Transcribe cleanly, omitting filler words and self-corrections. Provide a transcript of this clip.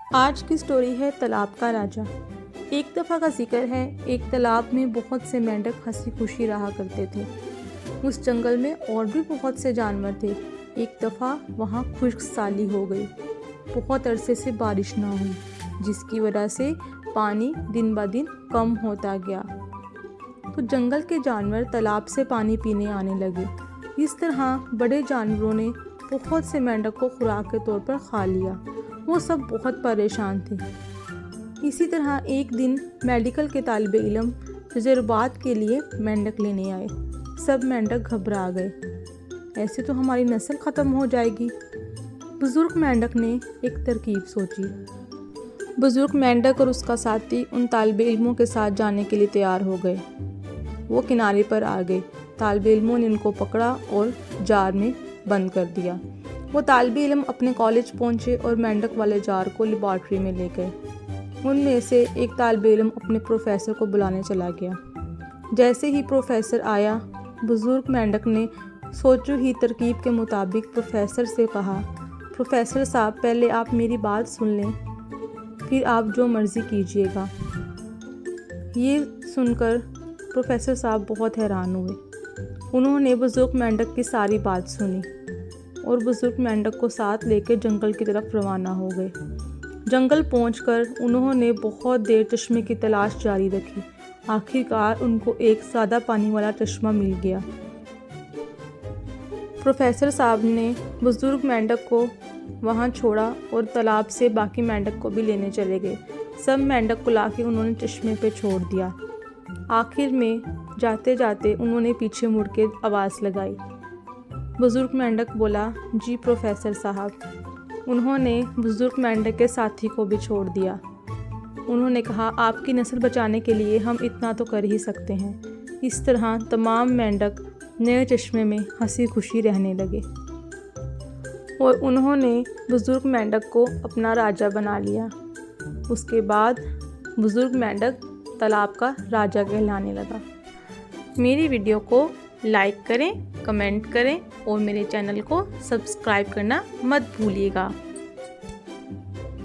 आज की स्टोरी है तालाब का राजा। एक दफ़ा का जिक्र है, एक तालाब में बहुत से मेंढक हंसी खुशी रहा करते थे। उस जंगल में और भी बहुत से जानवर थे। एक दफ़ा वहाँ खुश्क साली हो गई। बहुत अरसे से बारिश ना हुई, जिसकी वजह से पानी दिन ब दिन कम होता गया। तो जंगल के जानवर तालाब से पानी पीने आने लगे। इस तरह बड़े जानवरों ने बहुत से मेंढक को खुराक के तौर पर खा लिया। वो सब बहुत परेशान थे। इसी तरह एक दिन मेडिकल के तालिबे इल्म तजुर्बात के लिए मेंढक लेने आए। सब मेंढक घबरा गए। ऐसे तो हमारी नस्ल ख़त्म हो जाएगी। बुज़ुर्ग मेंढक ने एक तरकीब सोची। बुज़ुर्ग मेंढक और उसका साथी उन तालिबे इल्मों के साथ जाने के लिए तैयार हो गए। वो किनारे पर आ गए। तालिबे इल्मों ने उनको पकड़ा और जार में बंद कर दिया। वो तालिबे इल्म अपने कॉलेज पहुँचे और मेंढक वाले जार को लेबॉर्ट्री में ले गए। उनमें से एक तालिबे इल्म अपने प्रोफेसर को बुलाने चला गया। जैसे ही प्रोफेसर आया, बुज़ुर्ग मेंढक ने सोची हुई तरकीब के मुताबिक प्रोफेसर से कहा, प्रोफेसर साहब, पहले आप मेरी बात सुन लें, फिर आप जो मर्ज़ी कीजिएगा। ये सुनकर प्रोफेसर साहब बहुत हैरान हुए। उन्होंने बुज़ुर्ग मेंढक की सारी बात सुनी और बुज़ुर्ग मेंढक को साथ लेकर जंगल की तरफ रवाना हो गए। जंगल पहुंचकर उन्होंने बहुत देर चश्मे की तलाश जारी रखी। आखिरकार उनको एक सादा पानी वाला चश्मा मिल गया। प्रोफेसर साहब ने बुज़ुर्ग मेंढक को वहां छोड़ा और तालाब से बाकी मेंढक को भी लेने चले गए। सब मेंढक को लाके उन्होंने चश्मे पे छोड़ दिया। आखिर में जाते जाते उन्होंने पीछे मुड़ के आवाज़ लगाई। बुज़ुर्ग मेंढक बोला, जी प्रोफेसर साहब। उन्होंने बुज़ुर्ग मेंढक के साथी को भी छोड़ दिया। उन्होंने कहा, आपकी नस्ल बचाने के लिए हम इतना तो कर ही सकते हैं। इस तरह तमाम मेंढक नए चश्मे में हंसी खुशी रहने लगे और उन्होंने बुज़ुर्ग मेंढक को अपना राजा बना लिया। उसके बाद बुज़ुर्ग मेंढक तालाब का राजा कहलाने लगा। मेरी वीडियो को लाइक करें, कमेंट करें और मेरे चैनल को सब्सक्राइब करना मत भूलिएगा।